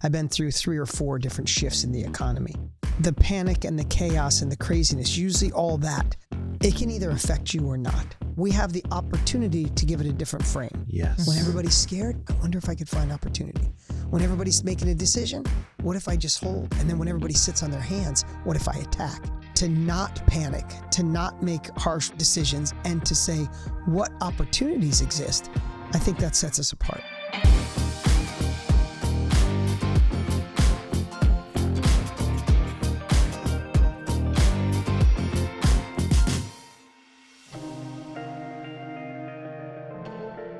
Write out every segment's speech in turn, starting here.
I've been through 3 or 4 different shifts in the economy. The panic and the chaos and the craziness, usually all that, it can either affect you or not. We have the opportunity to give it a different frame. Yes. When everybody's scared, I wonder if I could find opportunity. When everybody's making a decision, what if I just hold? And then when everybody sits on their hands, what if I attack? To not panic, to not make harsh decisions, and to say what opportunities exist, I think that sets us apart.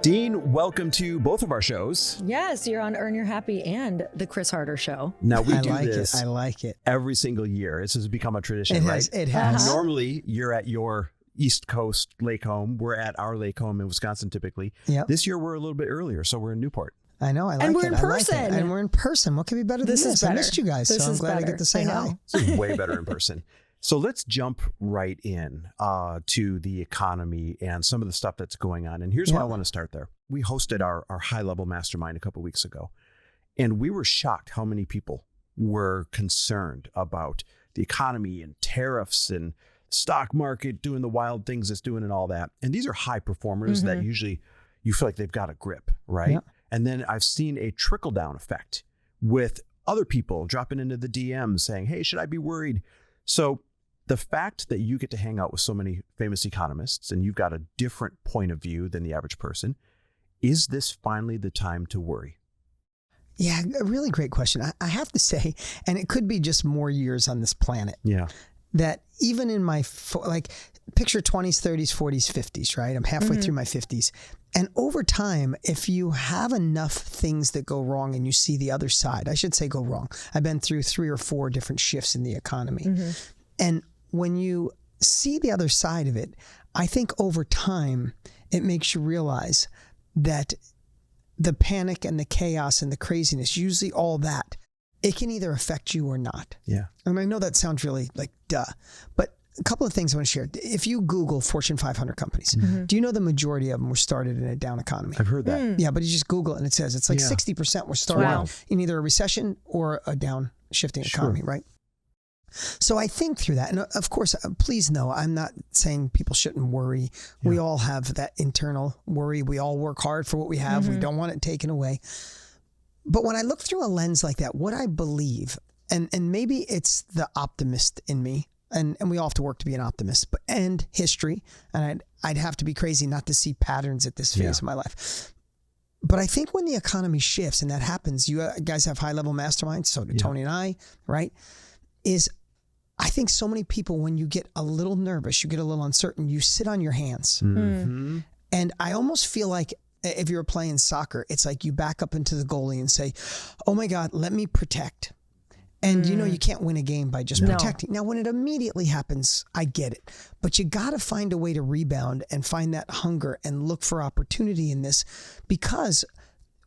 Dean, welcome to both of our shows. Yes, you're on Earn Your Happy and the Chris Harder Show. Now we I do like this. it. I like it. Every single year. This has become a tradition, It right? has. It has. Normally, you're at your East Coast lake home. We're at our lake home in Wisconsin, typically. Yep. This year, we're a little bit earlier, so we're in Newport. I know. I like it. And we're in I like it. person. And we're in person. What could be better than This this? is I better. missed you guys, This so I'm is glad I better. get to say I know. hi. This is way better in person. So let's jump right in to the economy and some of the stuff that's going on. And here's why I want to start there. We hosted our high-level mastermind a couple weeks ago, and we were shocked how many people were concerned about the economy and tariffs and stock market doing the wild things it's doing and all that. And these are high performers that usually you feel like they've got a grip, right? Yep. And then I've seen a trickle-down effect with other people dropping into the DMs saying, hey, should I be worried? So the fact that you get to hang out with so many famous economists and you've got a different point of view than the average person, is this finally the time to worry? Yeah, a really great question. I have to say, and it could be just more years on this planet, Yeah. that even in my, picture 20s, 30s, 40s, 50s, right? I'm halfway through my 50s. And over time, if you have enough things that go wrong and you see the other side, I should say go wrong. I've been through 3 or 4 different shifts in the economy. And when you see the other side of it, I think over time, it makes you realize that the panic and the chaos and the craziness, usually all that, it can either affect you or not. Yeah. And I know that sounds really like duh, but a couple of things I want to share. If you Google Fortune 500 companies, do you know the majority of them were started in a down economy? I've heard that. Yeah, but you just Google it and it says it's like 60% were started Wow. in either a recession or a down shifting economy, right? So I think through that, and of course, please know, I'm not saying people shouldn't worry. Yeah. We all have that internal worry. We all work hard for what we have. We don't want it taken away. But when I look through a lens like that, what I believe, and maybe it's the optimist in me, and we all have to work to be an optimist, but and history, and I'd have to be crazy not to see patterns at this phase of my life. But I think when the economy shifts, and that happens, you guys have high-level masterminds, so do Tony and I, right? I think so many people, when you get a little nervous, you get a little uncertain, you sit on your hands. And I almost feel like if you're playing soccer, it's like you back up into the goalie and say, oh my God, let me protect. And you know, you can't win a game by just protecting. Now, when it immediately happens, I get it. But you got to find a way to rebound and find that hunger and look for opportunity in this, because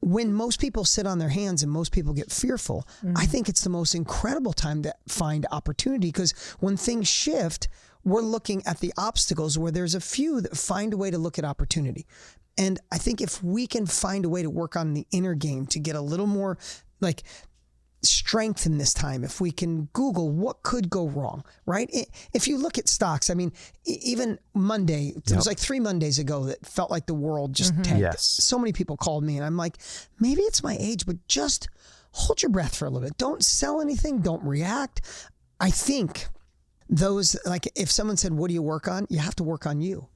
when most people sit on their hands and most people get fearful, I think it's the most incredible time to find opportunity, because when things shift, we're looking at the obstacles where there's a few that find a way to look at opportunity. And I think if we can find a way to work on the inner game to get a little more like strength in this time, if we can Google what could go wrong, right? If you look at stocks, I mean, even Monday, it was like 3 Mondays ago that felt like the world just tanked. Yes. So many people called me and I'm like, maybe it's my age, but just hold your breath for a little bit. Don't sell anything. Don't react. I think those, like if someone said, what do you work on? You have to work on you,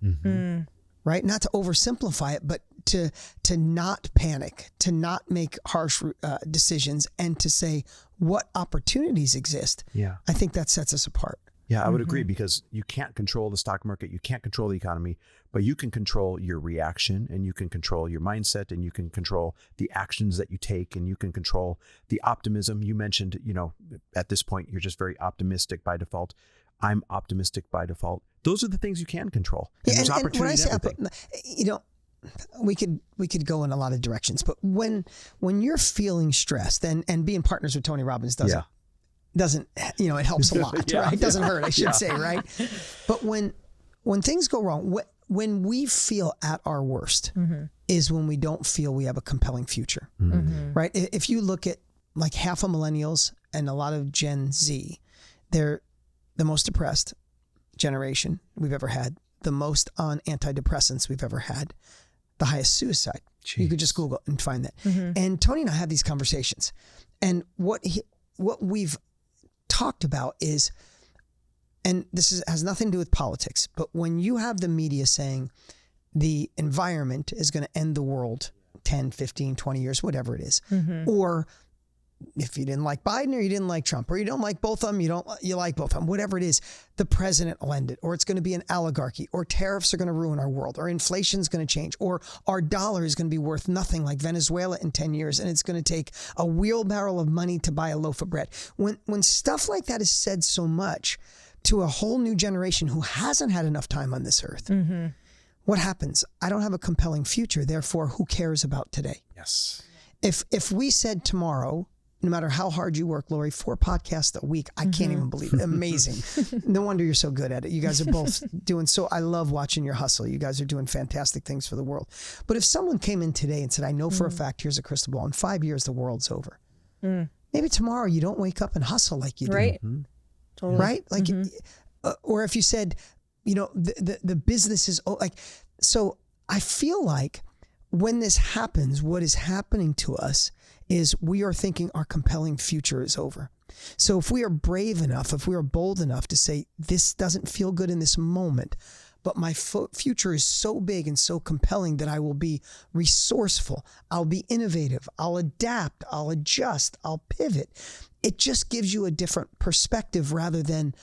right? Not to oversimplify it, but to not panic, to not make harsh decisions, and to say what opportunities exist. Yeah. I think that sets us apart. Yeah, I would agree, because you can't control the stock market, you can't control the economy, but you can control your reaction, and you can control your mindset, and you can control the actions that you take, and you can control the optimism. You mentioned, you know, at this point, you're just very optimistic by default. I'm optimistic by default. Those are the things you can control. And there's opportunity when I say in everything. you know, we could go in a lot of directions, but when you're feeling stressed, and being partners with Tony Robbins doesn't, you know, it helps a lot, right? It doesn't hurt, I should say, right? But when things go wrong, when we feel at our worst is when we don't feel we have a compelling future, right? If you look at like half of millennials and a lot of Gen Z, they're the most depressed generation we've ever had, the most on antidepressants we've ever had, the highest suicide. Jeez. You could just Google and find that. And Tony and I have these conversations. And what we've talked about is, and this has nothing to do with politics, but when you have the media saying the environment is going to end the world 10, 15, 20 years, whatever it is, or if you didn't like Biden or you didn't like Trump, or you don't like both of them, you like both of them, whatever it is, the president will end it, or it's going to be an oligarchy, or tariffs are going to ruin our world, or inflation's going to change, or our dollar is going to be worth nothing like Venezuela in 10 years, and it's going to take a wheelbarrow of money to buy a loaf of bread. When stuff like that is said so much to a whole new generation who hasn't had enough time on this earth, what happens? I don't have a compelling future, therefore who cares about today? Yes. If we said tomorrow, no matter how hard you work, Lori, 4 podcasts a week, I can't even believe it. Amazing. No wonder you're so good at it. You guys are both doing so. I love watching your hustle. You guys are doing fantastic things for the world. But if someone came in today and said, I know for a fact, here's a crystal ball, in 5 years, the world's over. Maybe tomorrow you don't wake up and hustle like you do. Right. Totally. Right? Like, or if you said, you know, the business is like, so I feel like when this happens, what is happening to us is we are thinking our compelling future is over. So if we are brave enough, if we are bold enough to say, this doesn't feel good in this moment, but my future is so big and so compelling that I will be resourceful, I'll be innovative, I'll adapt, I'll adjust, I'll pivot. It just gives you a different perspective rather than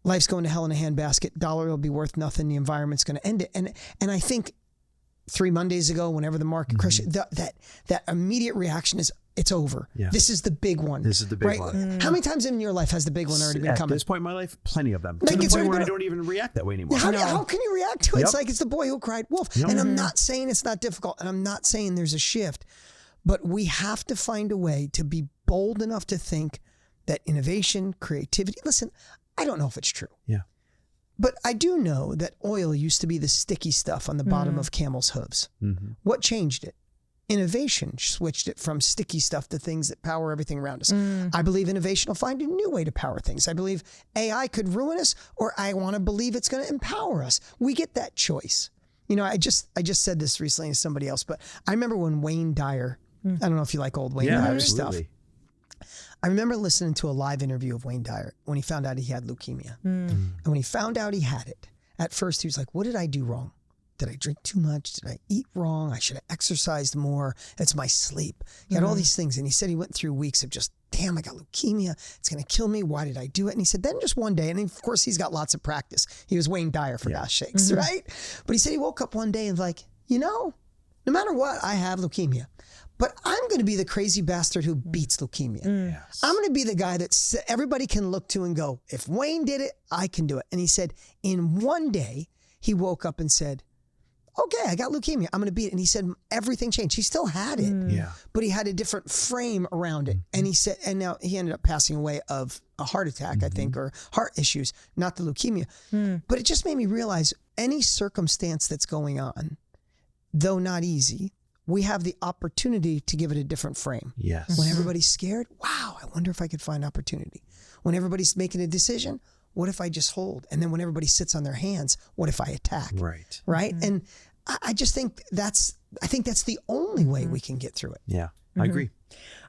life's going to hell in a handbasket, dollar will be worth nothing, the environment's going to end it. And I think 3 Mondays ago, whenever the market crashed, that immediate reaction is, it's over. Yeah. This is the big one. This is the big one. How many times in your life has the big one already been coming? At this point in my life, plenty of them. Like, to the point where I don't even react that way anymore. How can you react to it? It's like it's the boy who cried wolf. And I'm not saying it's not difficult, and I'm not saying there's a shift, but we have to find a way to be bold enough to think that innovation, creativity, listen, I don't know if it's true. Yeah. But I do know that oil used to be the sticky stuff on the bottom of camels' hooves. What changed it? Innovation switched it from sticky stuff to things that power everything around us. I believe innovation will find a new way to power things. I believe AI could ruin us, or I want to believe it's going to empower us. We get that choice. You know, I just said this recently to somebody else, but I remember when Wayne Dyer, I don't know if you like old Wayne Dyer stuff. I remember listening to a live interview of Wayne Dyer when he found out he had leukemia. And when he found out he had it, at first he was like, what did I do wrong? Did I drink too much? Did I eat wrong? I should have exercised more. It's my sleep. He had all these things. And he said he went through weeks of just, damn, I got leukemia. It's going to kill me. Why did I do it? And he said, then just one day, and of course he's got lots of practice. He was Wayne Dyer for gosh sakes, right? But he said he woke up one day and like, you know, no matter what, I have leukemia. But I'm going to be the crazy bastard who beats leukemia. Yes. I'm going to be the guy that everybody can look to and go, if Wayne did it, I can do it. And he said, in one day, he woke up and said, okay, I got leukemia. I'm going to beat it. And he said, everything changed. He still had it, but he had a different frame around it. And he said, and now he ended up passing away of a heart attack, I think, or heart issues, not the leukemia. But it just made me realize any circumstance that's going on, though not easy, we have the opportunity to give it a different frame. Yes. When everybody's scared, wow, I wonder if I could find opportunity. When everybody's making a decision, what if I just hold? And then when everybody sits on their hands, what if I attack? Right. Right. And I just think that's the only way we can get through it. Yeah, I agree.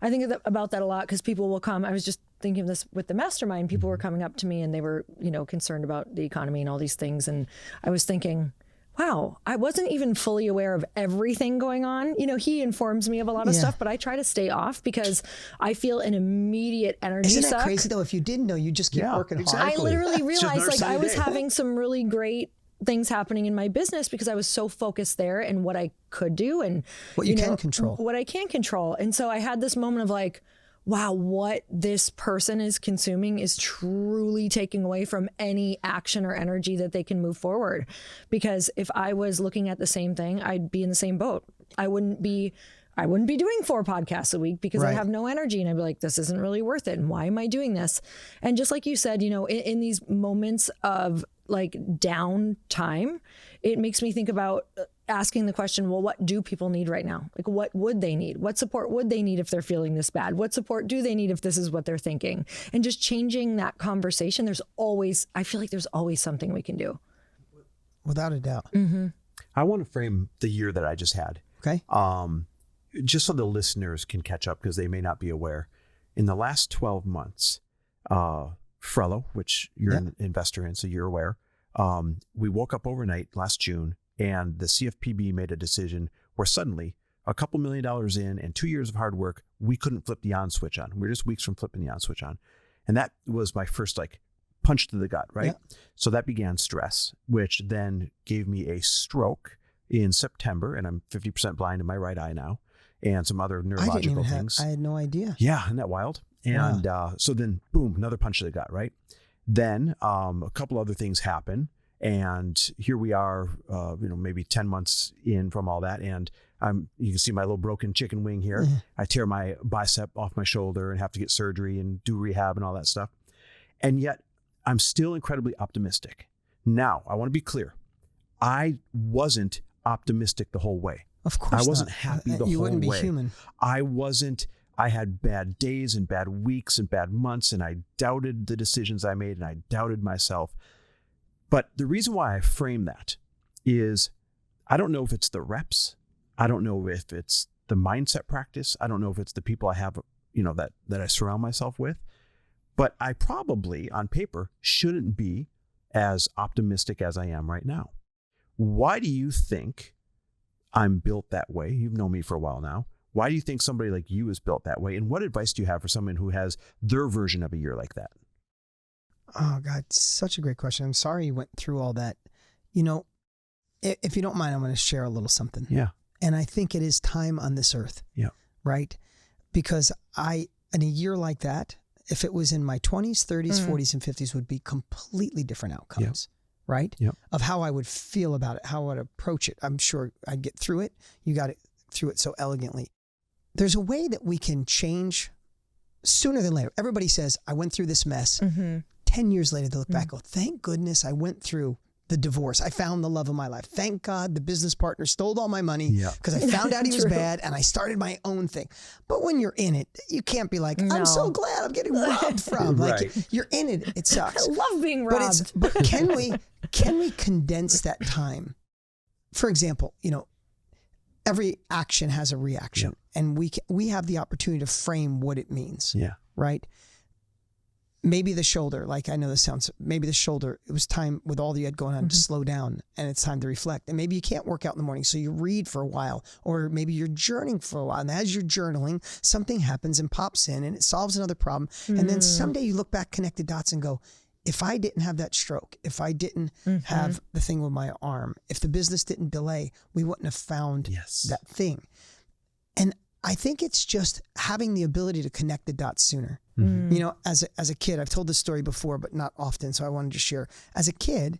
I think about that a lot because people will come. I was just thinking of this with the mastermind. People were coming up to me and they were, you know, concerned about the economy and all these things. And I was thinking, wow, I wasn't even fully aware of everything going on. You know, he informs me of a lot of stuff, but I try to stay off because I feel an immediate energy suck. Isn't that crazy though? If you didn't know, you just keep working hard. I literally realized like I was having some really great things happening in my business because I was so focused there and what I could do and what you can control. What I can control. And so I had this moment of like, wow, what this person is consuming is truly taking away from any action or energy that they can move forward. Because if I was looking at the same thing, I'd be in the same boat. I wouldn't be doing 4 podcasts a week because I have no energy and I'd be like, this isn't really worth it. And why am I doing this? And just like you said, you know, in these moments of like down time, it makes me think about asking the question, well, what do people need right now? Like, what would they need? What support would they need if they're feeling this bad? What support do they need if this is what they're thinking? And just changing that conversation. I feel like there's always something we can do. Without a doubt. Mm-hmm. I want to frame the year that I just had. Okay. Just so the listeners can catch up because they may not be aware. In the last 12 months, Frello, which you're an investor in, so you're aware, we woke up overnight last June and the CFPB made a decision where suddenly a couple $1 million in and 2 years of hard work, we couldn't flip the on switch on. We're just weeks from flipping the on switch on. And that was my first punch to the gut, right? Yeah. So that began stress, which then gave me a stroke in September, and I'm 50% blind in my right eye now, and some other neurological things. I had no idea. Yeah, isn't that wild? And so then, boom, another punch to the gut, right? Then a couple other things happen, and here we are, maybe 10 months in from all that, and you can see my little broken chicken wing here. Mm-hmm. I tear my bicep off my shoulder and have to get surgery and do rehab and all that stuff. And yet, I'm still incredibly optimistic. Now, I want to be clear. I wasn't optimistic the whole way. Of course I wasn't happy the whole way. You wouldn't be human. I had bad days and bad weeks and bad months, and I doubted the decisions I made, and I doubted myself. But the reason why I frame that is I don't know if it's the reps. I don't know if it's the mindset practice. I don't know if it's the people I have, that I surround myself with. But I probably, on paper, shouldn't be as optimistic as I am right now. Why do you think I'm built that way? You've known me for a while now. Why do you think somebody like you is built that way? And what advice do you have for someone who has their version of a year like that? Oh, God, such a great question. I'm sorry you went through all that. If you don't mind, I'm going to share a little something. Yeah. And I think it is time on this earth. Yeah. Right? Because in a year like that, if it was in my 20s, 30s, 40s, and 50s, would be completely different outcomes, right? Yep. Of how I would feel about it, how I would approach it. I'm sure I'd get through it. You got it through it so elegantly. There's a way that we can change sooner than later. Everybody says, I went through this mess. Mm-hmm. 10 years later, they look back, go, thank goodness I went through the divorce. I found the love of my life. Thank God the business partner stole all my money because I found out he was bad and I started my own thing. But when you're in it, you can't be like, I'm so glad I'm getting robbed from. Like you're in it. It sucks. I love being robbed. But can we condense that time? For example, every action has a reaction and we have the opportunity to frame what it means. Yeah. Right. Maybe the shoulder, maybe the shoulder, it was time with all that you had going on to slow down and it's time to reflect. And maybe you can't work out in the morning, so you read for a while, or maybe you're journaling for a while. And as you're journaling, something happens and pops in and it solves another problem. And then someday you look back, connect the dots and go, if I didn't have that stroke, if I didn't have the thing with my arm, if the business didn't delay, we wouldn't have found that thing. And I think it's just having the ability to connect the dots sooner. Mm-hmm. As a kid, I've told this story before, but not often, so I wanted to share. As a kid,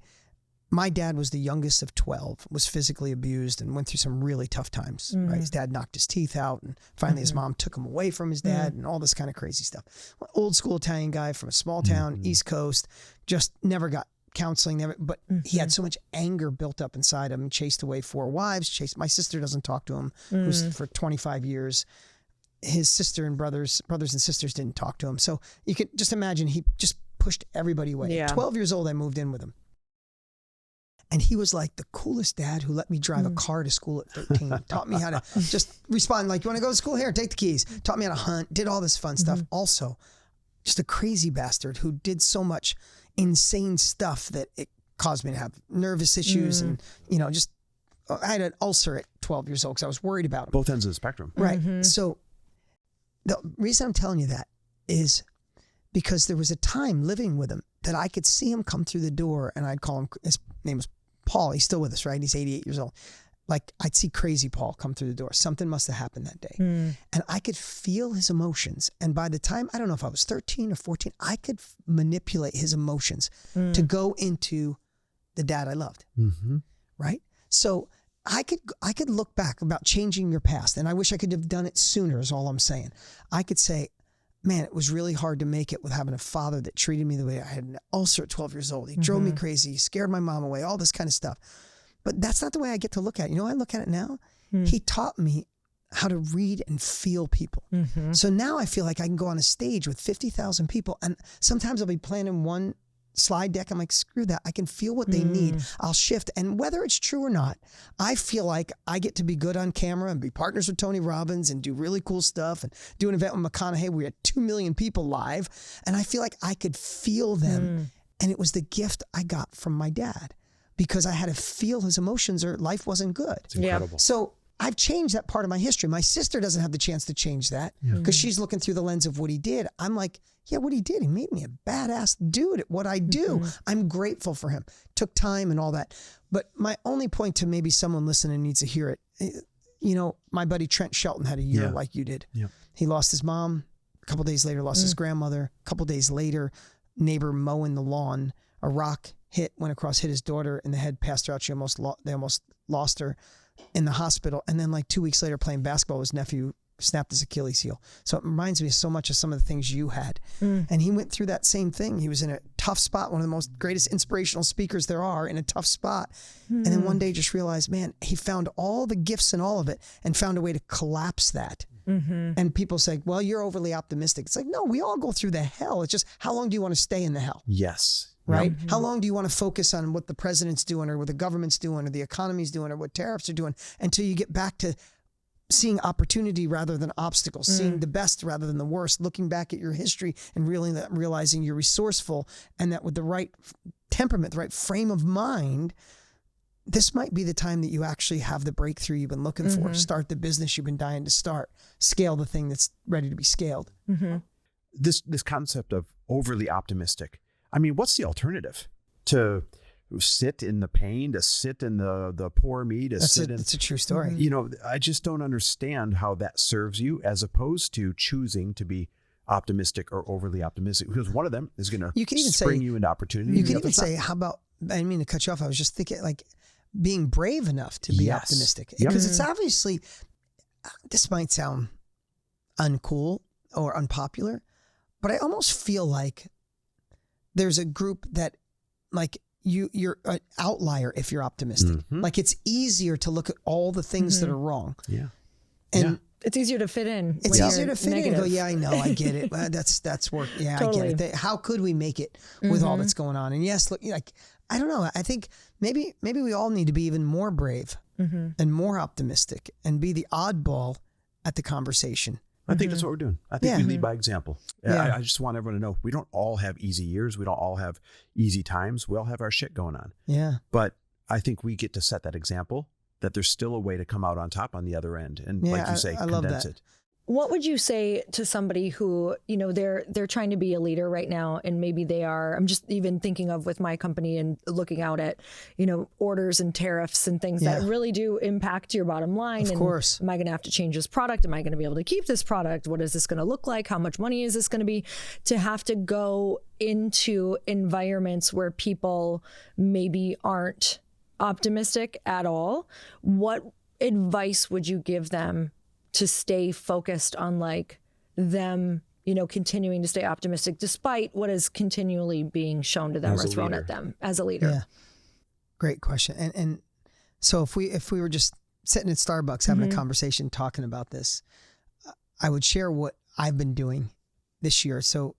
my dad was the youngest of 12, was physically abused and went through some really tough times. Mm-hmm. Right? His dad knocked his teeth out, and finally his mom took him away from his dad and all this kind of crazy stuff. Old school Italian guy from a small town, East Coast, just never got counseling, but he had so much anger built up inside him, chased away 4 wives, my sister doesn't talk to him, who's for 25 years. His sister and brothers and sisters didn't talk to him. So you can just imagine he just pushed everybody away. Yeah. 12 years old, I moved in with him. And he was like the coolest dad who let me drive a car to school at 13. Taught me how to just respond like, you want to go to school? Here, take the keys. Taught me how to hunt, did all this fun stuff. Also, just a crazy bastard who did so much insane stuff that it caused me to have nervous issues and, I had an ulcer at 12 years old because I was worried about him. Both ends of the spectrum. Right. So the reason I'm telling you that is because there was a time living with him that I could see him come through the door and I'd call him, his name was Paul. He's still with us, right? He's 88 years old. Like I'd see crazy Paul come through the door. Something must have happened that day. And I could feel his emotions. And by the time, I don't know if I was 13 or 14, I could manipulate his emotions to go into the dad I loved. Right? So I could look back about changing your past, and I wish I could have done it sooner is all I'm saying. I could say, man, it was really hard to make it with having a father that treated me the way I had an ulcer at 12 years old. He drove me crazy. He scared my mom away, all this kind of stuff. But that's not the way I get to look at it. You know, I look at it now. He taught me how to read and feel people. So now I feel like I can go on a stage with 50,000 people, and sometimes I'll be planning one slide deck. I'm like, screw that. I can feel what they need. I'll shift. And whether it's true or not, I feel like I get to be good on camera and be partners with Tony Robbins and do really cool stuff and do an event with McConaughey where we had 2 million people live. And I feel like I could feel them. And it was the gift I got from my dad, because I had to feel his emotions or life wasn't good. It's incredible. So I've changed that part of my history. My sister doesn't have the chance to change that because she's looking through the lens of what he did. I'm like, yeah, what he did, he made me a badass dude at what I do. I'm grateful for him. Took time and all that. But my only point to maybe someone listening needs to hear it, you know, my buddy Trent Shelton had a year like you did. He lost his mom. A couple days later, lost his grandmother. A couple days later, neighbor mowing the lawn, a rock hit his daughter in the head, passed her out. They almost lost her in the hospital. And then like 2 weeks later, playing basketball, his nephew snapped his Achilles heel. So it reminds me so much of some of the things you had. And he went through that same thing. He was in a tough spot, one of the most greatest inspirational speakers there are, in a tough spot. And then one day just realized, man, he found all the gifts in all of it and found a way to collapse that. And people say, well, you're overly optimistic. It's like, no, we all go through the hell. It's just, how long do you want to stay in the hell? Yes. Right? How long do you want to focus on what the president's doing or what the government's doing or the economy's doing or what tariffs are doing until you get back to seeing opportunity rather than obstacles, seeing the best rather than the worst, looking back at your history and realizing you're resourceful, and that with the right temperament, the right frame of mind, this might be the time that you actually have the breakthrough you've been looking for, start the business you've been dying to start, scale the thing that's ready to be scaled. This concept of overly optimistic, I mean, what's the alternative? To sit in the pain, to sit in the poor me, to sit in... It's a true story. You know, I just don't understand how that serves you, as opposed to choosing to be optimistic or overly optimistic, because one of them is going to spring you into opportunity. You can even say, how about, I didn't mean to cut you off, I was just thinking like being brave enough to be optimistic. Because it's obviously, this might sound uncool or unpopular, but I almost feel like there's a group that like you're an outlier if you're optimistic. Like it's easier to look at all the things that are wrong. And it's easier to fit in. It's easier to fit in and go, yeah, I know, I get it. That's work. Yeah, totally. I get it. How could we make it with all that's going on? And yes, look, like, I don't know. I think maybe we all need to be even more brave and more optimistic and be the oddball at the conversation. I think that's what we're doing. I think we lead by example. I just want everyone to know we don't all have easy years. We don't all have easy times. We all have our shit going on. But I think we get to set that example, that there's still a way to come out on top on the other end. And like you say, condense it. What would you say to somebody who, you know, they're trying to be a leader right now, and maybe they are, I'm just even thinking of with my company and looking out at, you know, orders and tariffs and things that really do impact your bottom line. Of course. Am I going to have to change this product? Am I going to be able to keep this product? What is this going to look like? How much money is this going to be? To have to go into environments where people maybe aren't optimistic at all. What advice would you give them to stay focused on like them, you know, continuing to stay optimistic despite what is continually being shown to them or thrown at them as a leader? Yeah. Great question. And so if we were just sitting at Starbucks having a conversation talking about this, I would share what I've been doing this year. So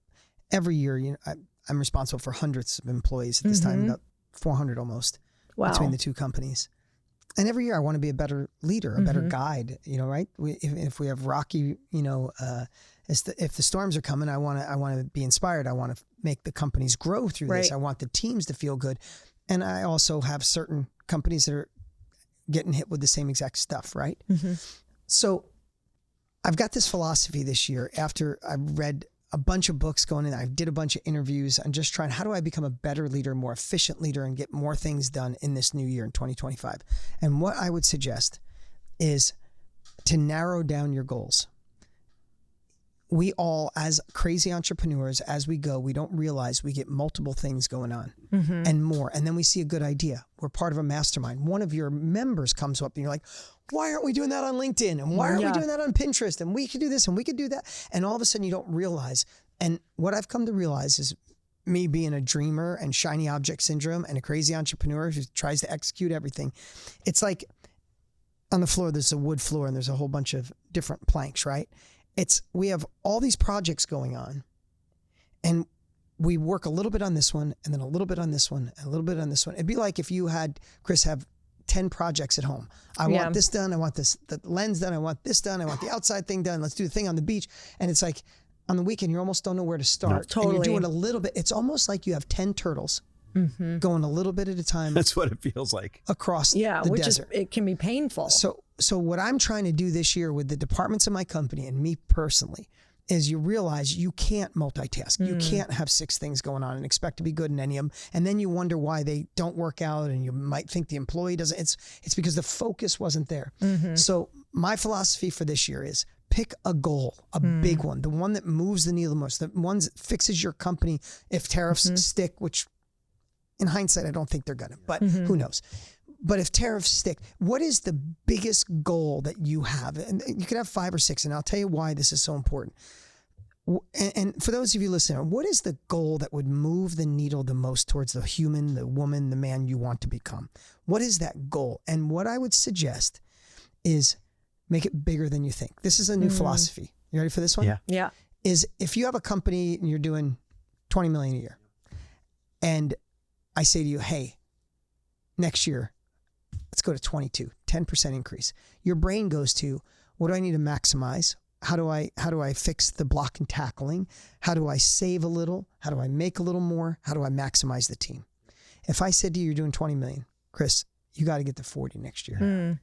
every year, you know, I'm responsible for hundreds of employees at this time, about 400 almost between the two companies. And every year I want to be a better leader, a better guide, you know, right? If we have rocky, you know, if the storms are coming, I want to be inspired. I want to make the companies grow through this. I want the teams to feel good. And I also have certain companies that are getting hit with the same exact stuff, right? So I've got this philosophy this year after I've read a bunch of books going in. I did a bunch of interviews. I'm just trying, how do I become a better leader, more efficient leader, and get more things done in this new year in 2025? And what I would suggest is to narrow down your goals. We all, as crazy entrepreneurs, as we go, we don't realize we get multiple things going on and more. And then we see a good idea. We're part of a mastermind. One of your members comes up and you're like, why aren't we doing that on LinkedIn? And why aren't we doing that on Pinterest? And we could do this and we could do that. And all of a sudden you don't realize. And what I've come to realize is me being a dreamer and shiny object syndrome and a crazy entrepreneur who tries to execute everything. It's like on the floor, there's a wood floor and there's a whole bunch of different planks, right? We have all these projects going on and we work a little bit on this one and then a little bit on this one and a little bit on this one. It'd be like if you had, Chris, have 10 projects at home. I want this done. I want the lens done. I want this done. I want the outside thing done. Let's do the thing on the beach. And it's like on the weekend, you almost don't know where to start. No, totally. And you're doing a little bit. It's almost like you have 10 turtles going a little bit at a time. That's what it feels like. Across the desert. It can be painful. So what I'm trying to do this year with the departments of my company and me personally is you realize you can't multitask. You can't have 6 things going on and expect to be good in any of them. And then you wonder why they don't work out and you might think the employee doesn't. It's because the focus wasn't there. So my philosophy for this year is pick a goal, a big one, the one that moves the needle the most, the one that fixes your company if tariffs stick, which in hindsight, I don't think they're going to, but who knows? But if tariffs stick, what is the biggest goal that you have? And you could have 5 or 6, and I'll tell you why this is so important. And for those of you listening, what is the goal that would move the needle the most towards the human, the woman, the man you want to become? What is that goal? And what I would suggest is make it bigger than you think. This is a new philosophy. You ready for this one? Yeah. Is if you have a company and you're doing 20 million a year, and I say to you, hey, next year, let's go to 22, 10% increase. Your brain goes to, what do I need to maximize? How do I fix the block and tackling? How do I save a little? How do I make a little more? How do I maximize the team? If I said to you, you're doing 20 million, Chris, you got to get to 40 next year.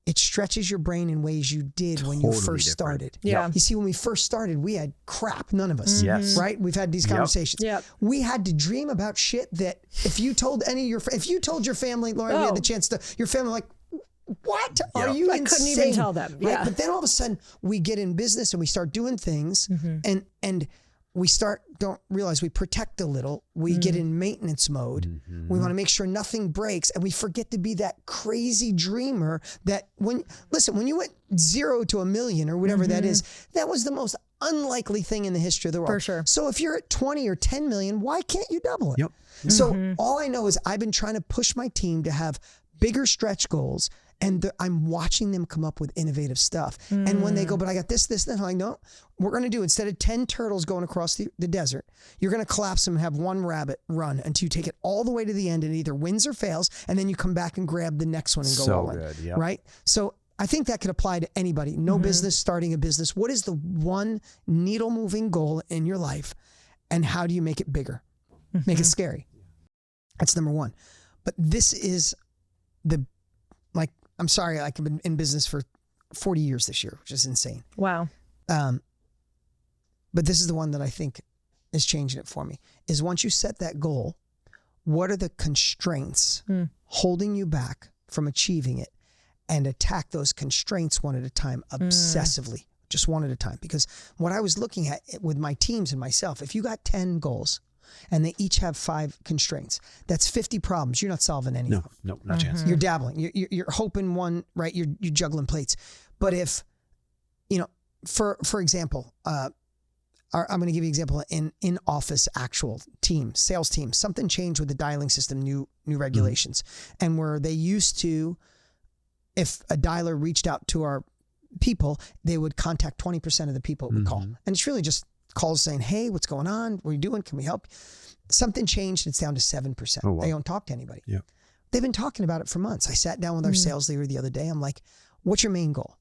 It stretches your brain in ways you did when you first started. Yeah. You see, when we first started, we had crap. None of us. Yes. Right? We've had these conversations. Yep. We had to dream about shit that if you told if you told your family, Lauren, we had the chance to, your family like, what are you I insane? couldn't even tell them. Right? Yeah. But then all of a sudden we get in business and we start doing things and we don't realize we protect a little. We get in maintenance mode. We want to make sure nothing breaks. And we forget to be that crazy dreamer that when you went 0 to 1 million or whatever that is, that was the most unlikely thing in the history of the world. For sure. So if you're at 20 or 10 million, why can't you double it? So all I know is I've been trying to push my team to have bigger stretch goals. And I'm watching them come up with innovative stuff. And when they go, but I got this, then I'm like, no, we're going to do, instead of 10 turtles going across the desert, you're going to collapse them and have one rabbit run until you take it all the way to the end and it either wins or fails. And then you come back and grab the next one and go all in. Right? So I think that could apply to anybody. No business, starting a business. What is the one needle moving goal in your life? And how do you make it bigger? Make it scary. That's number one. But this is I'm sorry, I've been in business for 40 years this year, which is insane. Wow. But this is the one that I think is changing it for me, is once you set that goal, what are the constraints holding you back from achieving it, and attack those constraints one at a time, obsessively, just one at a time. Because what I was looking at with my teams and myself, if you got 10 goals, and they each have 5 constraints, that's 50 problems. You're not solving any of them. No, not a chance. You're dabbling. You're hoping one, right? You're juggling plates. But if, for example, I'm going to give you an example in office, actual team, sales team, something changed with the dialing system, new regulations. And where they used to, if a dialer reached out to our people, they would contact 20% of the people it would call. And it's really just calls saying, hey, what's going on? What are you doing? Can we help? Something changed. It's down to 7%. Oh, wow. They don't talk to anybody. They've been talking about it for months. I sat down with our sales leader the other day. I'm like, what's your main goal?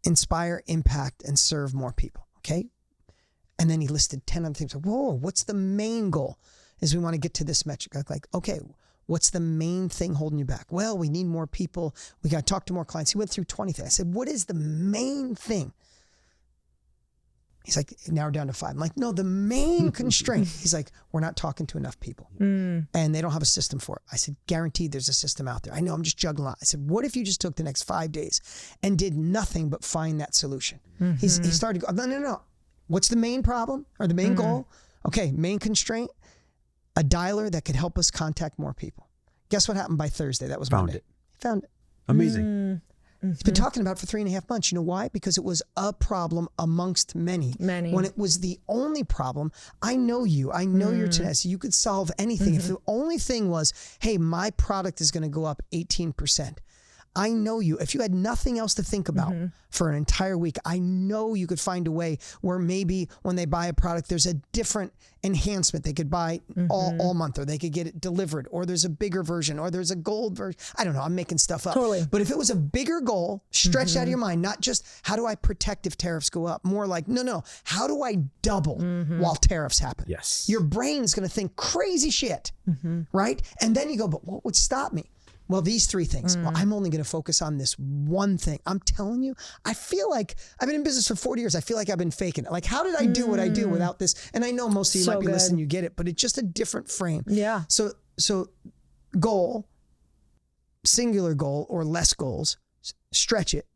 Inspire, impact, and serve more people. Okay. And then he listed 10 other things. Whoa, what's the main goal? Is we want to get to this metric. I'm like, okay, what's the main thing holding you back? Well, we need more people. We got to talk to more clients. He went through 20 things. I said, what is the main thing? He's like, narrowed down to 5. I'm like, no, the main constraint. He's like, we're not talking to enough people. And they don't have a system for it. I said, guaranteed there's a system out there. I know, I'm just juggling out. I said, what if you just took the next 5 days and did nothing but find that solution? He started to go, no. What's the main problem or the main goal? Okay, main constraint, a dialer that could help us contact more people. Guess what happened by Thursday? That was Monday. It. He found it. Amazing. He's been talking about it for 3.5 months. You know why? Because it was a problem amongst many. When it was the only problem, I know you. I know your tenacity. You could solve anything. If the only thing was, hey, my product is going to go up 18%. I know you. If you had nothing else to think about for an entire week, I know you could find a way where maybe when they buy a product, there's a different enhancement they could buy all month, or they could get it delivered, or there's a bigger version, or there's a gold version. I don't know. I'm making stuff up. Totally. But if it was a bigger goal, stretched out of your mind, not just how do I protect if tariffs go up, more like, no, how do I double while tariffs happen? Yes. Your brain's going to think crazy shit, right? And then you go, but what would stop me? Well, these 3 things. Well, I'm only going to focus on this one thing. I'm telling you, I feel like I've been in business for 40 years. I feel like I've been faking it. Like, how did I do what I do without this? And I know most of you might be listening, you get it, but it's just a different frame. Yeah. So goal, singular goal or less goals, stretch it,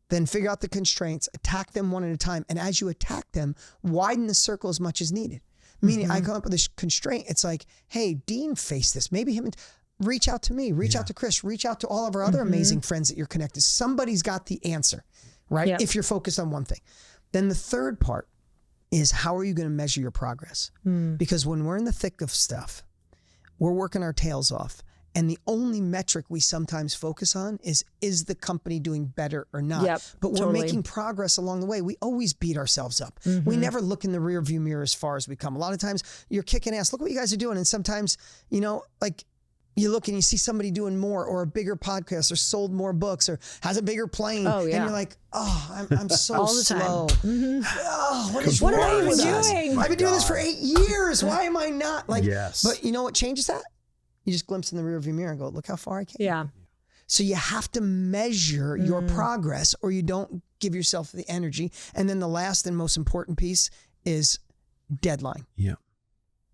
then figure out the constraints, attack them one at a time. And as you attack them, widen the circle as much as needed. Meaning I come up with this constraint. It's like, hey, Dean faced this. Maybe him and reach out to me, reach out to Chris, reach out to all of our other amazing friends that you're connected. Somebody's got the answer, right? Yep. If you're focused on one thing. Then the third part is, how are you going to measure your progress? Because when we're in the thick of stuff, we're working our tails off. And the only metric we sometimes focus on is the company doing better or not? Yep, but we're totally. making progress along the way. We always beat ourselves up. We never look in the rear view mirror as far as we come. A lot of times you're kicking ass. Look what you guys are doing. And sometimes, like, you look and you see somebody doing more, or a bigger podcast, or sold more books, or has a bigger plane. Oh, yeah. And you're like, I'm so All the slow. time. Oh, what What am I wrong even with us? doing? I've been doing this for 8 years. Why am I not? Like, Yes. But you know what changes that? You just glimpse in the rearview mirror and go, look how far I came. Yeah. So you have to measure your progress, or you don't give yourself the energy. And then the last and most important piece is deadline. Yeah.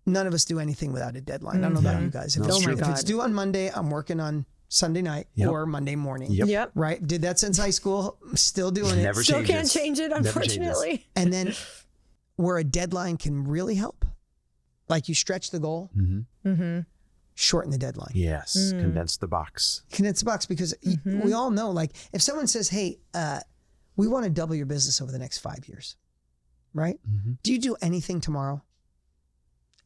None of us do anything without a deadline. I don't know about you guys. If, That's true. if it's due on Monday, I'm working on Sunday night or Monday morning. Yep. Right? Did that since high school. I'm still doing it. Never Still changes. can't change it, Never changes. unfortunately. And then where a deadline can really help, like you stretch the goal, shorten the deadline. Yes. Condense the box. Condense the box, because we all know, like, if someone says, hey, we want to double your business over the next 5 years, right? Do you do anything tomorrow?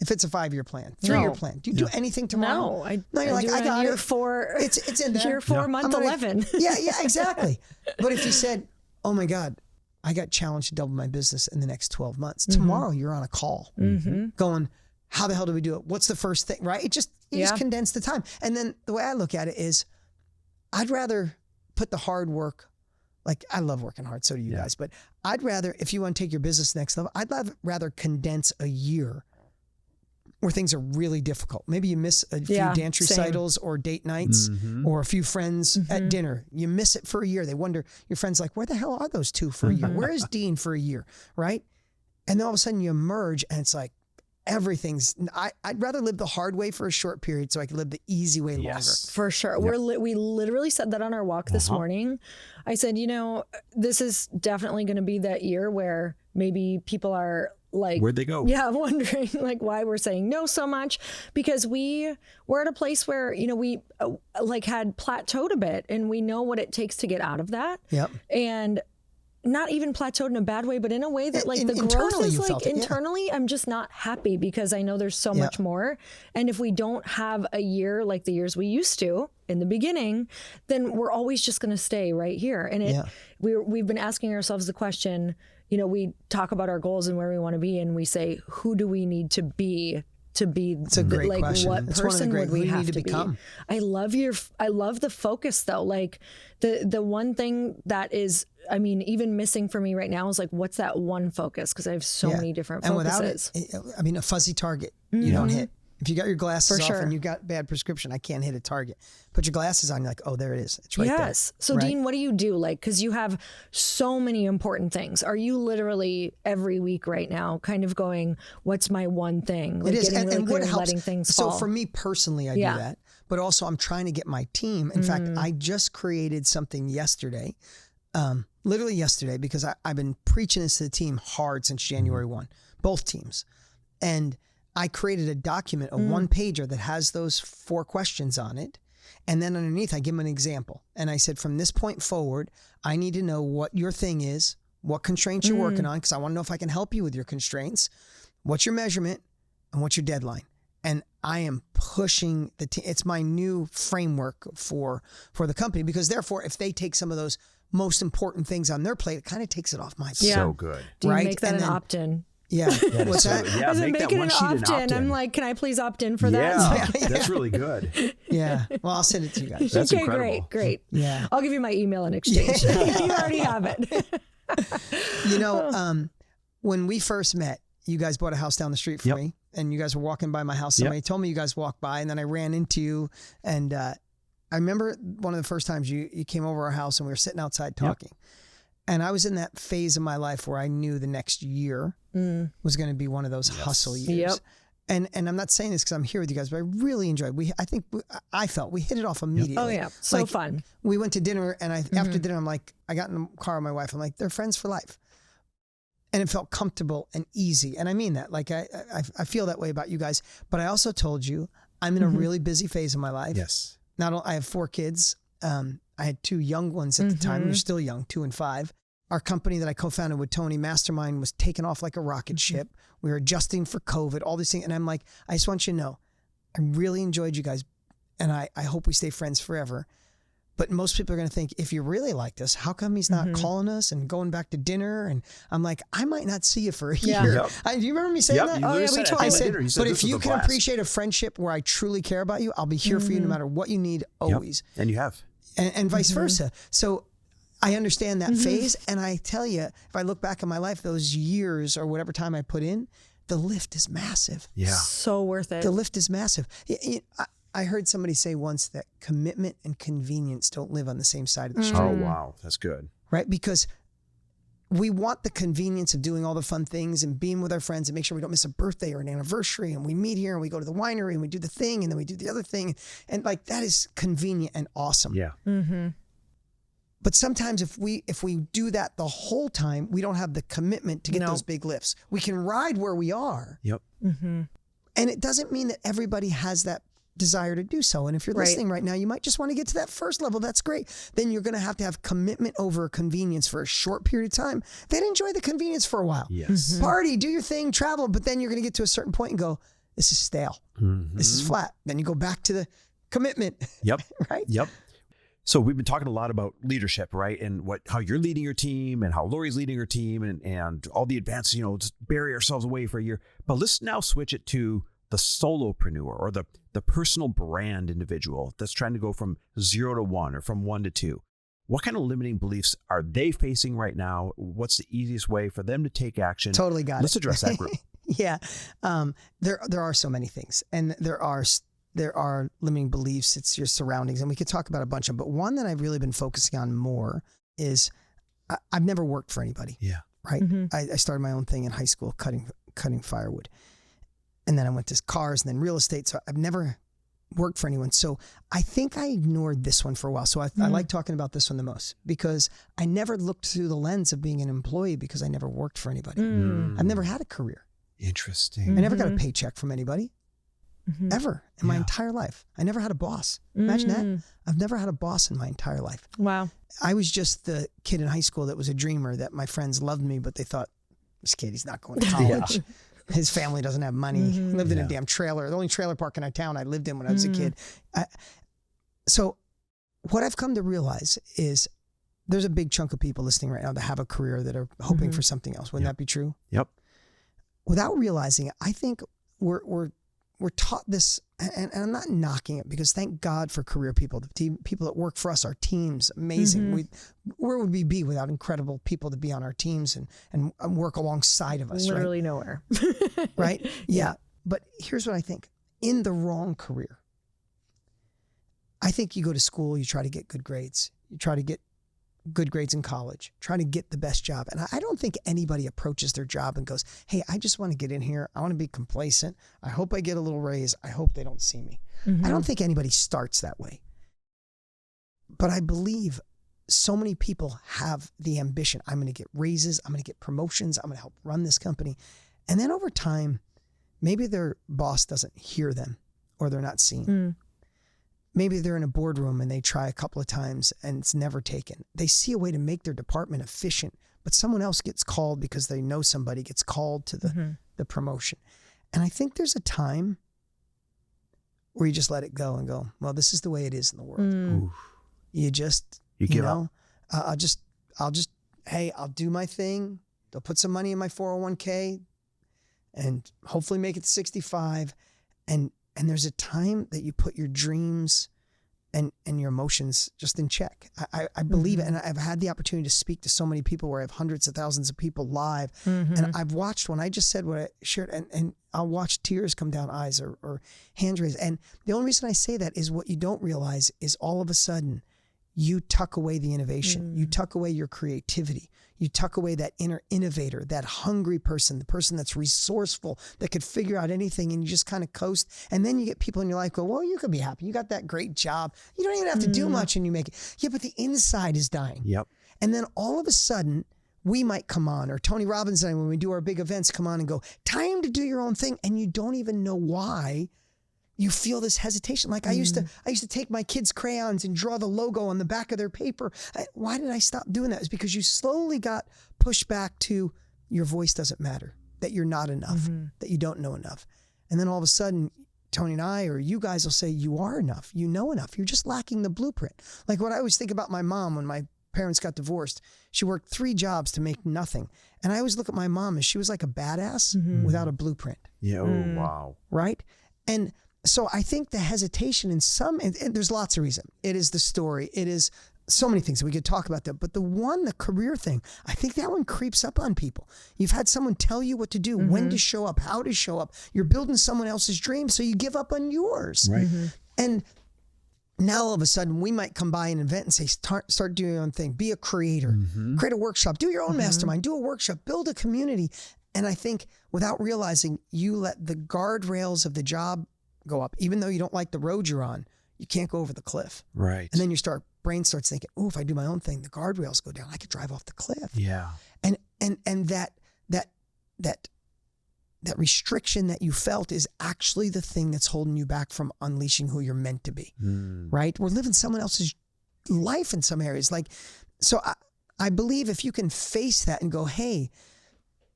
If it's a 5-year plan, 3-year plan, do you do anything tomorrow? No, you're like, I got year it. 4. It's in there. Year 4, month I'm like, 11. yeah, exactly. But if you said, oh my God, I got challenged to double my business in the next 12 months. Tomorrow you're on a call going, how the hell do we do it? What's the first thing, right? You just condense the time. And then the way I look at it is, I'd rather put the hard work, like, I love working hard, so do you guys, but I'd rather, if you want to take your business next level, I'd rather condense a year where things are really difficult. Maybe you miss a few dance recitals or date nights or a few friends at dinner. You miss it for a year. They wonder, your friend's like, where the hell are those two for a year? Where is Dean for a year, right? And then all of a sudden you emerge and it's like, everything's, I'd rather live the hard way for a short period so I can live the easy way longer. For sure. We literally said that on our walk this morning. I said, this is definitely going to be that year where maybe people are like, where'd they go? Yeah, wondering like why we're saying no so much, because we're at a place where, we like had plateaued a bit, and we know what it takes to get out of that. Yep. And not even plateaued in a bad way, but in a way that like the growth is like internally, I'm just not happy, because I know there's so much more. And if we don't have a year like the years we used to in the beginning, then we're always just going to stay right here. And we've been asking ourselves the question, we talk about our goals and where we want to be, and we say, who do we need to be? It's a great like question. What person would we have to become? I love the focus though. Like the one thing that is, even missing for me right now is like, what's that one focus? Because I have so many different focuses. And without it, a fuzzy target you don't hit. If you got your glasses off and you got bad prescription, I can't hit a target. Put your glasses on, you're like, oh, there it is. It's right there. Yes. So Dean, what do you do? Like, because you have so many important things. Are you literally every week right now kind of going, what's my one thing? Like, it is. Getting really and clear what helps, letting things fall. So for me personally, I do that. But also I'm trying to get my team. In fact, I just created something yesterday, literally yesterday, because I've been preaching this to the team hard since January 1, both teams. And I created a document, a one-pager that has those 4 questions on it. And then underneath, I give them an example. And I said, from this point forward, I need to know what your thing is, what constraints you're working on, because I want to know if I can help you with your constraints, what's your measurement, and what's your deadline. And I am pushing the team. It's my new framework for the company, because therefore, if they take some of those most important things on their plate, it kind of takes it off my plate. Yeah. So good. Do you right? make that And an then- opt-in? Yeah. What's that? Yeah, Make that it one an sheet an opt-in. opt-in. I'm like, can I please opt in for that? Yeah, that's really good. Yeah. Well, I'll send it to you guys. That's Okay, incredible. great. Yeah. I'll give you my email in exchange. You already have it. You know, when we first met, you guys bought a house down the street for me, and you guys were walking by my house. Somebody told me you guys walked by, and then I ran into you. And I remember one of the first times you came over our house, and we were sitting outside talking. And I was in that phase of my life where I knew the next year was going to be one of those hustle years. And I'm not saying this because I'm here with you guys, but I really enjoyed. I felt we hit it off immediately. Oh yeah, so fun. We went to dinner, and after dinner, I'm like, I got in the car with my wife. I'm like, they're friends for life, and it felt comfortable and easy. And I mean that. Like I feel that way about you guys. But I also told you I'm in a really busy phase of my life. Yes. I have 4 kids. I had 2 young ones at the time. They're still young, 2 and 5. Our company that I co-founded with Tony, Mastermind, was taking off like a rocket ship. We were adjusting for COVID, all these things. And I'm like, I just want you to know, I really enjoyed you guys. And I hope we stay friends forever. But most people are going to think, if you really like this, how come he's not calling us and going back to dinner? And I'm like, I might not see you for a year. Do you remember me saying that? Oh, yeah, we totally I said, dinner, but if you can appreciate a friendship where I truly care about you, I'll be here for you no matter what you need, always. And you have. And vice versa. So I understand that phase. And I tell you, if I look back in my life, those years or whatever time I put in, the lift is massive. Yeah. So worth it. The lift is massive. I heard somebody say once that commitment and convenience don't live on the same side of the street. Oh, wow. That's good. Right? Because we want the convenience of doing all the fun things and being with our friends and make sure we don't miss a birthday or an anniversary, and we meet here and we go to the winery and we do the thing and then we do the other thing. And like, that is convenient and awesome. Yeah. But sometimes if we do that the whole time, we don't have the commitment to get those big lifts. We can ride where we are. Yep. And it doesn't mean that everybody has that desire to do so. And if you're listening right now, you might just want to get to that first level. That's great. Then you're going to have commitment over convenience for a short period of time. Then enjoy the convenience for a while. Yes. Party, do your thing, travel. But then you're going to get to a certain point and go, this is stale. This is flat. Then you go back to the commitment. Yep. Right? Yep. So we've been talking a lot about leadership, right? And how you're leading your team and how Lori's leading her team and all the advances, just bury ourselves away for a year. But let's now switch it to the solopreneur or the personal brand individual that's trying to go from 0 to 1 or from 1 to 2. What kind of limiting beliefs are they facing right now? What's the easiest way for them to take action? Totally got it. Let's address that group. Yeah. There are so many things, and there are limiting beliefs. It's your surroundings, and we could talk about a bunch of them. But one that I've really been focusing on more is I've never worked for anybody. Yeah. Right. I started my own thing in high school, cutting firewood, and then I went to cars and then real estate. So I've never worked for anyone. So I think I ignored this one for a while. So I like talking about this one the most because I never looked through the lens of being an employee because I never worked for anybody. I've never had a career. Interesting. I never got a paycheck from anybody. Ever in my entire life. I never had a boss. Imagine that. I've never had a boss in my entire life. Wow. I was just the kid in high school that was a dreamer, that my friends loved me, but they thought, this kid, he's not going to college. His family doesn't have money. He lived in a damn trailer. The only trailer park in our town I lived in when I was a kid. So what I've come to realize is there's a big chunk of people listening right now that have a career that are hoping for something else. Wouldn't that be true? Yep. Without realizing it, I think we're taught this, and I'm not knocking it because thank God for career people, the people that work for us, our teams, amazing. Where would we be without incredible people to be on our teams and work alongside of us? Literally nowhere. Right? Yeah. But here's what I think. In the wrong career, I think you go to school, you try to get good grades. You try to get good grades in college, try to get the best job. And I don't think anybody approaches their job and goes, hey, I just want to get in here. I want to be complacent. I hope I get a little raise. I hope they don't see me. I don't think anybody starts that way. But I believe so many people have the ambition. I'm going to get raises. I'm going to get promotions. I'm going to help run this company. And then over time, maybe their boss doesn't hear them or they're not seen. maybe they're in a boardroom and they try a couple of times and it's never taken. They see a way to make their department efficient, but someone else gets called because they know somebody gets called to the promotion. And I think there's a time where you just let it go and go, well, this is the way it is in the world. You give up. I'll do my thing. They'll put some money in my 401k and hopefully make it to 65. And there's a time that you put your dreams and your emotions just in check. I believe it. And I've had the opportunity to speak to so many people where I have hundreds of thousands of people live. And I've watched when I just said what I shared, and I'll watch tears come down eyes or hands raised. And the only reason I say that is what you don't realize is all of a sudden you tuck away the innovation. You tuck away your creativity. You tuck away that inner innovator, that hungry person, the person that's resourceful, that could figure out anything, and you just kind of coast. And then you get people in your life go, well, you could be happy. You got that great job. You don't even have to do much and you make it. Yeah, but the inside is dying. Yep. And then all of a sudden, we might come on, or Tony Robbins and I, when we do our big events, come on and go, time to do your own thing. And you don't even know why you feel this hesitation. Like I used to take my kids' crayons and draw the logo on the back of their paper. Why did I stop doing that? It's because you slowly got pushed back to your voice doesn't matter, that you're not enough, that you don't know enough. And then all of a sudden, Tony and I, or you guys will say, you are enough, you know enough. You're just lacking the blueprint. Like what I always think about my mom when my parents got divorced, she worked 3 jobs to make nothing. And I always look at my mom as she was like a badass without a blueprint. Yeah. Oh, wow. Right? And so I think the hesitation in some, and there's lots of reasons. It is the story. It is so many things that we could talk about that. But the career thing, I think that one creeps up on people. You've had someone tell you what to do, when to show up, how to show up. You're building someone else's dream, so you give up on yours. Right. And now all of a sudden we might come by an event and say, start doing your own thing. Be a creator, create a workshop, do your own mastermind, do a workshop, build a community. And I think without realizing, you let the guardrails of the job go up. Even though you don't like the road you're on, you can't go over the cliff. Right. And then brain starts thinking, oh, if I do my own thing, the guardrails go down. I could drive off the cliff. Yeah. And that restriction that you felt is actually the thing that's holding you back from unleashing who you're meant to be. Right? We're living someone else's life in some areas. Like, so I believe if you can face that and go, hey,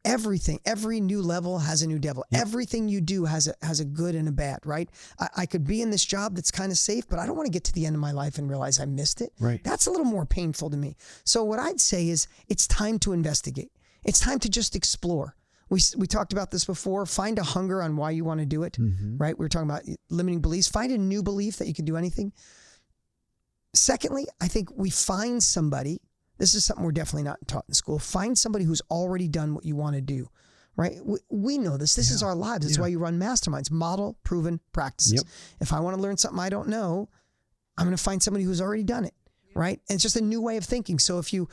every new level has a new devil. Yep. Everything you do has a good and a bad, right? I could be in this job that's kind of safe, but I don't want to get to the end of my life and realize I missed it. Right. That's a little more painful to me. So what I'd say is it's time to investigate. It's time to just explore. We talked about this before. Find a hunger on why you want to do it, right? We were talking about limiting beliefs. Find a new belief that you can do anything. Secondly, I think we find somebody. This is something we're definitely not taught in school. Find somebody who's already done what you want to do, right? We know this. This is our lives. That's why you run masterminds, model proven practices. Yep. If I want to learn something I don't know, I'm going to find somebody who's already done it, right? And it's just a new way of thinking. So if you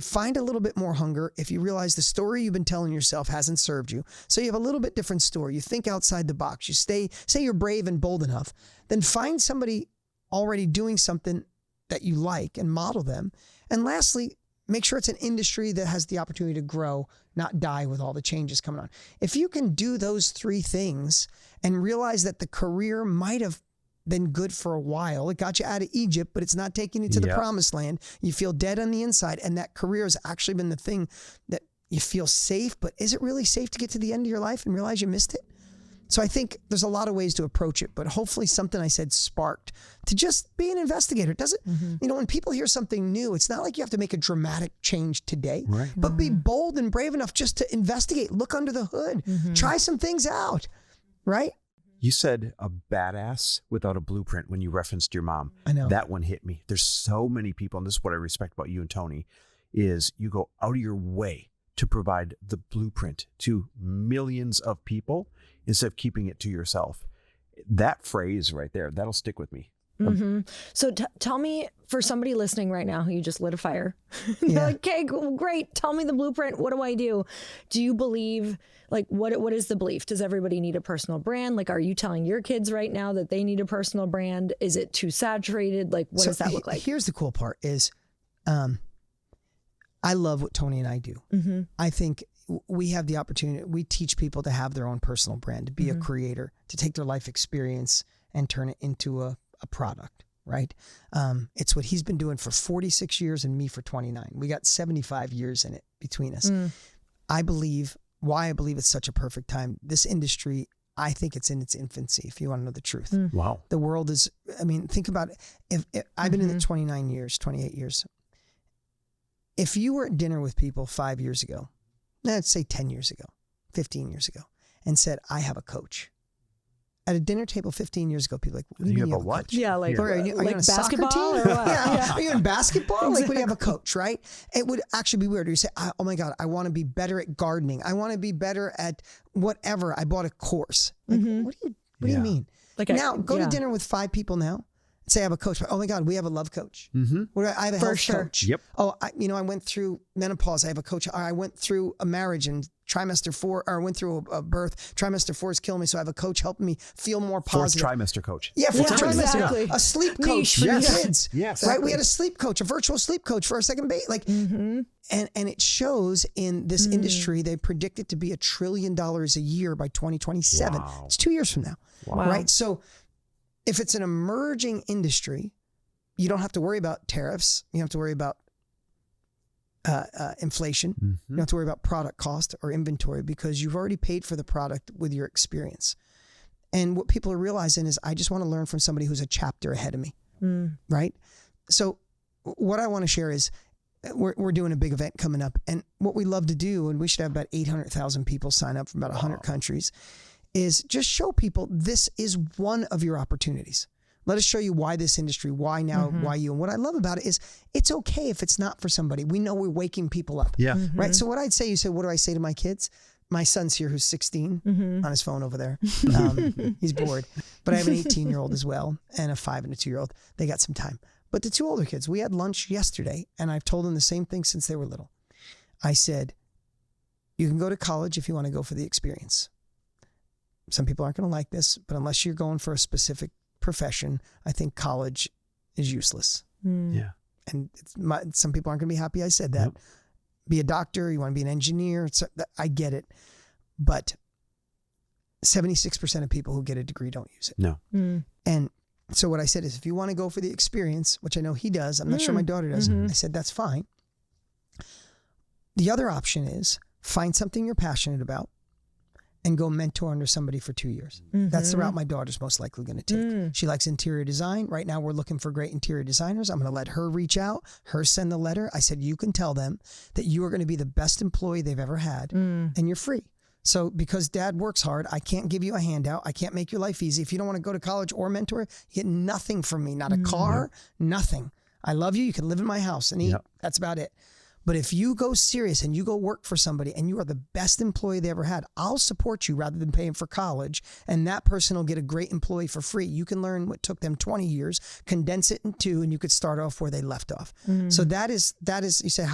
find a little bit more hunger, if you realize the story you've been telling yourself hasn't served you, so you have a little bit different story, you think outside the box, you say you're brave and bold enough, then find somebody already doing something that you like and model them. And lastly, make sure it's an industry that has the opportunity to grow, not die with all the changes coming on. If you can do those 3 things and realize that the career might have been good for a while, it got you out of Egypt, but it's not taking you to the promised land. You feel dead on the inside, and that career has actually been the thing that you feel safe, but is it really safe to get to the end of your life and realize you missed it? So I think there's a lot of ways to approach it, but hopefully something I said sparked to just be an investigator. It doesn't, when people hear something new, it's not like you have to make a dramatic change today, right. But be bold and brave enough just to investigate, look under the hood, try some things out, right? You said a badass without a blueprint when you referenced your mom. I know. That one hit me. There's so many people, and this is what I respect about you and Tony, is you go out of your way to provide the blueprint to millions of people instead of keeping it to yourself. That phrase right there, that'll stick with me. So tell me, for somebody listening right now who you just lit a fire, they're like, okay, great. Tell me the blueprint. What do I do? Do you believe, like, what is the belief? Does everybody need a personal brand? Like, are you telling your kids right now that they need a personal brand? Is it too saturated? Like, what does that look like? Here's the cool part is, I love what Tony and I do. I think we have the opportunity, we teach people to have their own personal brand, to be a creator, to take their life experience and turn it into a product, right? It's what he's been doing for 46 years and me for 29. We got 75 years in it between us. I believe it's such a perfect time. This industry, I think it's in its infancy, if you want to know the truth. Wow. The world is, I mean, think about it. If I've been in it 29 years, 28 years. If you were at dinner with people 5 years ago, let's say 10 years ago, 15 years ago, and said, I have a coach. At a dinner table 15 years ago, people are like, what do you mean you have a coach? Yeah, like, Are you like on a basketball soccer team? or what? Yeah. Are you in basketball? Like, when you have a coach, right? It would actually be weird. You say, oh my God, I want to be better at gardening. I want to be better at whatever. I bought a course. Like, what do you mean? Like now, go to dinner with 5 people now. Say I have a coach. Oh my God, we have a love coach. I have a health coach. Yep. Oh, I went through menopause. I have a coach. Or I went through a marriage and trimester 4, or I went through a birth. Trimester 4 is killing me. So I have a coach helping me feel more positive. Fourth trimester coach. Yeah, fourth trimester. Exactly. A sleep coach for your kids. Yes. Right. We had a sleep coach, a virtual sleep coach for our second baby. Like, and it shows in this industry, they predict it to be $1 trillion a year by 2027. Wow. It's 2 years from now. Wow. Right. So if it's an emerging industry, you don't have to worry about tariffs. You don't have to worry about inflation. You don't have to worry about product cost or inventory, because you've already paid for the product with your experience. And what people are realizing is, I just want to learn from somebody who's a chapter ahead of me. Right? So what I want to share is, we're doing a big event coming up. And what we love to do, and we should have about 800,000 people sign up from about 100 countries, is just show people this is one of your opportunities. Let us show you why this industry, why now, why you. And what I love about it is, it's okay if it's not for somebody. We know we're waking people up. Yeah. Right? So what I'd say, you said, what do I say to my kids? My son's here who's 16 on his phone over there. He's bored. But I have an 18-year-old as well, and a 5 and a 2-year-old. They got some time. But the 2 older kids, we had lunch yesterday, and I've told them the same thing since they were little. I said, you can go to college if you want to go for the experience. Some people aren't going to like this, but unless you're going for a specific profession, I think college is useless. Yeah. And some people aren't going to be happy I said that. Yep. Be a doctor, you want to be an engineer, I get it. But 76% of people who get a degree don't use it. No. And so what I said is, if you want to go for the experience, which I know he does, I'm not sure my daughter does, I said, that's fine. The other option is, find something you're passionate about and go mentor under somebody for 2 years. That's the route my daughter's most likely going to take. She likes interior design. Right now we're looking for great interior designers. I'm going to let her reach out, her send the letter. I said, you can tell them that you are going to be the best employee they've ever had, and you're free. So because dad works hard, I can't give you a handout. I can't make your life easy. If you don't want to go to college or mentor, you get nothing from me. Not a car, nothing. I love you. You can live in my house and eat. That's about it. But if you go serious and you go work for somebody and you are the best employee they ever had, I'll support you rather than paying for college. And that person will get a great employee for free. You can learn what took them 20 years, condense it in 2, and you could start off where they left off. So that is, you say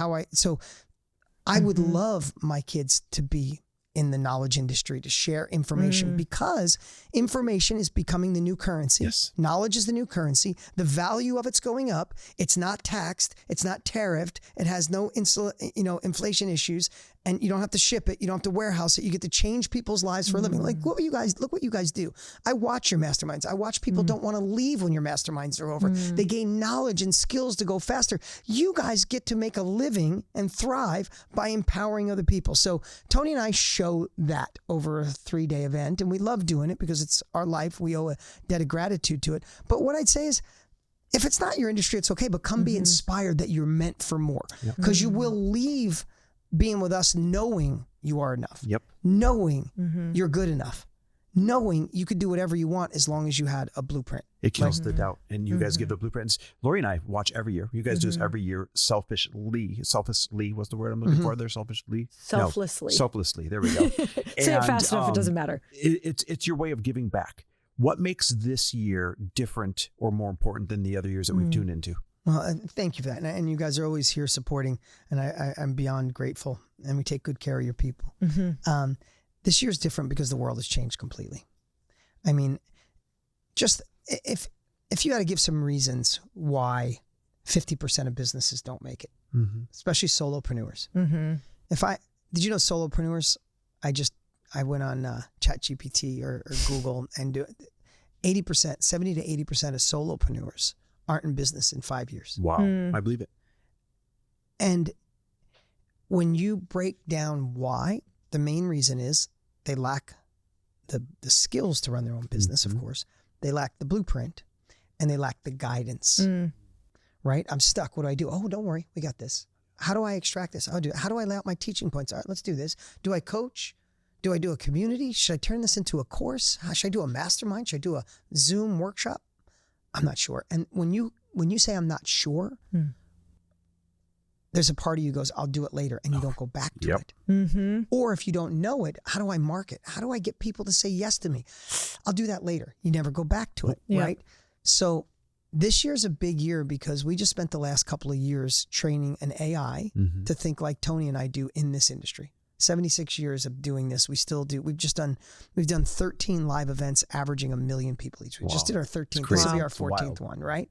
I would love my kids to be in the knowledge industry, to share information, because information is becoming the new currency. Yes. Knowledge is the new currency. The value of it's going up. It's not taxed. It's not tariffed. It has no inflation issues, and you don't have to ship it. You don't have to warehouse it. You get to change people's lives for a living. Like, look what you guys do. I watch your masterminds. I watch people don't want to leave when your masterminds are over. They gain knowledge and skills to go faster. You guys get to make a living and thrive by empowering other people. So Tony and I show that over a 3-day event, and we love doing it because it's our life. We owe a debt of gratitude to it. But what I'd say is, if it's not your industry, it's okay, but come be inspired that you're meant for more, because you will leave being with us knowing you are enough, knowing you're good enough, knowing you could do whatever you want as long as you had a blueprint. It kills the doubt. And you guys give the blueprints. Lori and I watch every year. You guys do this every year. Selfishly was the word I'm looking for there. Selfishly. Selflessly. No, selflessly. There we go. Say it fast enough, it doesn't matter. It's your way of giving back. What makes this year different or more important than the other years that we've tuned into? Well, thank you for that. And you guys are always here supporting, and I'm beyond grateful, and we take good care of your people. This year's different because the world has changed completely. I mean, just if you had to give some reasons why 50% of businesses don't make it, especially solopreneurs. Did you know solopreneurs? I went on ChatGPT or Google and 70 to 80% of solopreneurs aren't in business in 5 years. Wow. I believe it. And when you break down why, the main reason is they lack the skills to run their own business, of course. They lack the blueprint and they lack the guidance, right? I'm stuck. What do I do? Oh, don't worry. We got this. How do I extract this? How do I lay out my teaching points? All right, let's do this. Do I coach? Do I do a community? Should I turn this into a course? Should I do a mastermind? Should I do a Zoom workshop? I'm not sure. And when you say I'm not sure, there's a part of you goes, I'll do it later, and you don't go back to it. Mm-hmm. Or if you don't know it, how do I market? How do I get people to say yes to me? I'll do that later. You never go back to it, right? So this year's a big year because we just spent the last couple of years training an AI to think like Tony and I do in this industry. 76 years of doing this. We still do. We've done 13 live events averaging 1 million people each. We just did our 13th. This will be our 14th one, right?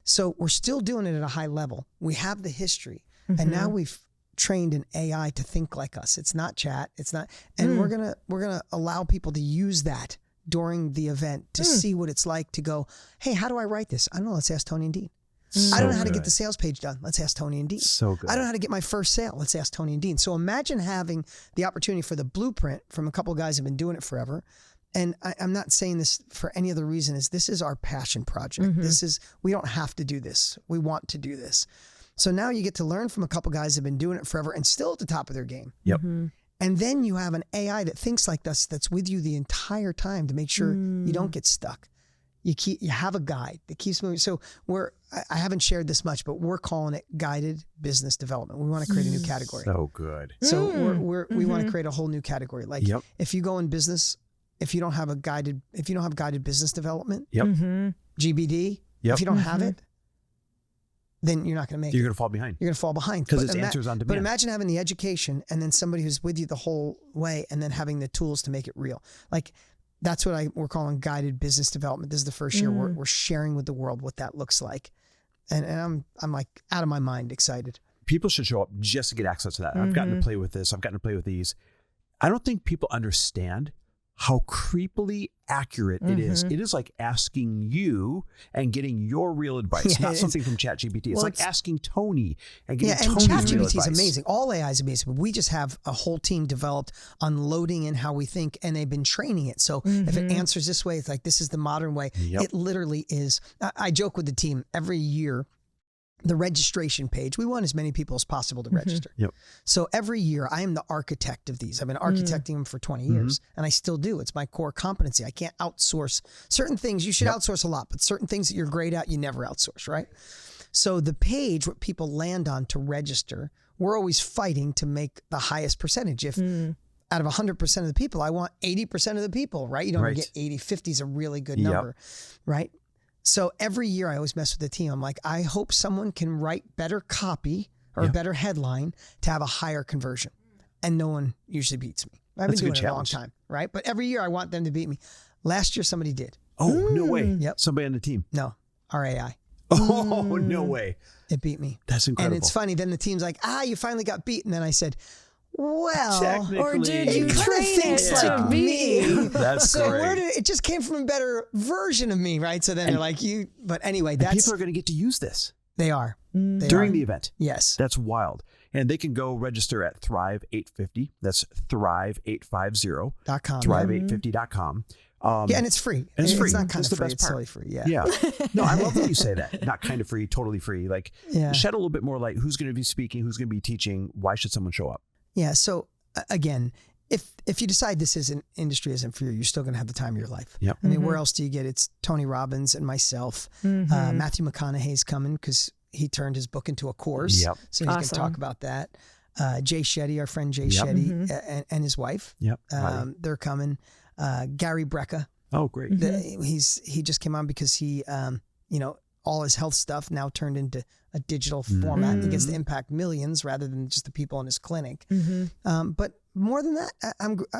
So we're still doing it at a high level. We have the history. And now we've trained an AI to think like us. It's not chat. It's not, and we're gonna allow people to use that during the event to see what it's like to go, hey, how do I write this? I don't know. Let's ask Tony and Dean. I don't know how to get the sales page done. Let's ask Tony and Dean. So good. I don't know how to get my first sale. Let's ask Tony and Dean. So imagine having the opportunity for the blueprint from a couple of guys who've been doing it forever. And I'm not saying this for any other reason. This is our passion project. We don't have to do this. We want to do this. So now you get to learn from a couple guys that have been doing it forever and still at the top of their game. Yep. And then you have an AI that thinks like us, that's with you the entire time to make sure you don't get stuck. You have a guide that keeps moving. So I haven't shared this much, but we're calling it guided business development. We want to create a new category. So good. So we want to create a whole new category. Like if you go in business, if you don't have guided business development, GBD, if you don't have it, then you're not going to make it. You're going to fall behind. You're going to fall behind. Because it's answers on demand. But imagine having the education and then somebody who's with you the whole way and then having the tools to make it real. Like that's what we're calling guided business development. This is the first year we're sharing with the world what that looks like. And I'm like out of my mind excited. People should show up just to get access to that. I've gotten to play with this. I've gotten to play with these. I don't think people understand how creepily accurate it is. It is like asking you and getting your real advice, not something from ChatGPT. It's like asking Tony and getting Tony's real advice. ChatGPT is amazing. All AI is amazing. But we just have a whole team developed on loading in how we think, and they've been training it. So if it answers this way, it's like this is the modern way. It literally is. I joke with the team every year. The registration page, we want as many people as possible to register. So every year I am the architect of these. I've been architecting them for 20 years and I still do. It's my core competency. I can't outsource certain things. You should outsource a lot, but certain things that you're great at, you never outsource, right? So the page, what people land on to register, we're always fighting to make the highest percentage. If out of 100% of the people, I want 80% of the people, right? You don't get 80, 50 is a really good number, right? So every year I always mess with the team. I'm like, I hope someone can write better copy or a better headline to have a higher conversion. And no one usually beats me. I've been doing it a long time, right? But every year I want them to beat me. Last year somebody did. Oh, no way. Somebody on the team. No, our AI. Oh, no way. It beat me. That's incredible. And it's funny. Then the team's like, you finally got beat. And then I said, well, or did you train it like me? That's so great. It just came from a better version of me, right? So then they're like, you. But anyway, people are going to get to use this. They are. During the event. Yes. That's wild. And they can go register at Thrive 850. That's Thrive850.com. Thrive850.com. And it's free. And it's free. It's not kind That's of free. It's totally free. Yeah. No, I love that you say that. Not kind of free, totally free. Like shed a little bit more light. Who's going to be speaking? Who's going to be teaching? Why should someone show up? Yeah. So again, if you decide this industry isn't for you, you're still going to have the time of your life. Yep. I mean, where else do you get it? It's Tony Robbins and myself. Matthew McConaughey's coming because he turned his book into a course. Yep. So he's going to talk about that. Jay Shetty, our friend Jay Shetty and his wife. Yep. They're coming. Gary Brecka. Oh, great. He just came on because he, all his health stuff now turned into a digital format. He gets to impact millions rather than just the people in his clinic. But more than that,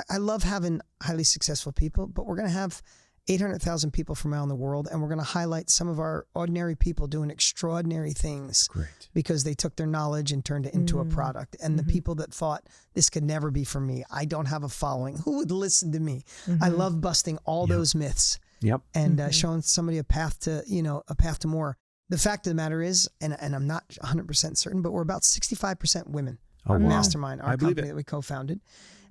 I love having highly successful people, but we're going to have 800,000 people from around the world, and we're going to highlight some of our ordinary people doing extraordinary things because they took their knowledge and turned it into a product. And the people that thought this could never be for me, I don't have a following, who would listen to me? I love busting all those myths and showing somebody a path to more. the fact of the matter is, and I'm not 100% certain, but we're about 65% women. Our mastermind, our company that we co-founded.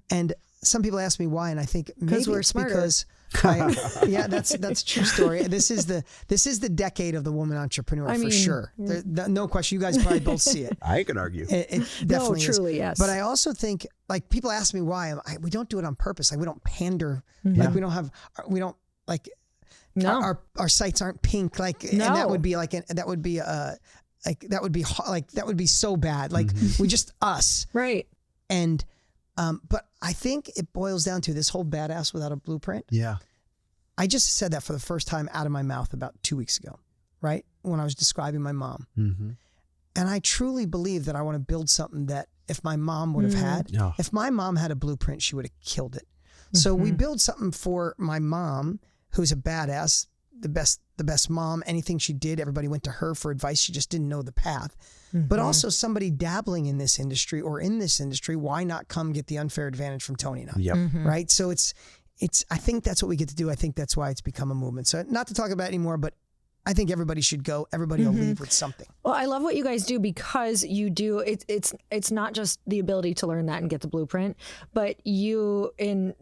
And some people ask me why, and I think maybe we're it's smarter. because that's a true story. This is the decade of the woman entrepreneur for sure. No question. You guys probably both see it. I can argue. It definitely truly, is. yes. But I also think, like, people ask me why. we don't do it on purpose. Like, we don't pander. Like, we don't like. No. Our sites aren't pink. Like, and that would be that would be so bad. Like, we just us. Right. And but I think it boils down to this whole badass without a blueprint. Yeah. I just said that for the first time out of my mouth about 2 weeks ago, right? When I was describing my mom. And I truly believe that I want to build something that if my mom would have had, if my mom had a blueprint, she would have killed it. So we build something for my mom, who's a badass, the best mom. Anything she did, everybody went to her for advice. She just didn't know the path. But also somebody dabbling in this industry or in this industry, why not come get the unfair advantage from Tony and I? Yep. Right? So I think that's what we get to do. I think that's why it's become a movement. So not to talk about it anymore, but I think everybody should go. Everybody will leave with something. Well, I love what you guys do because you do. It's not just the ability to learn that and get the blueprint, but you in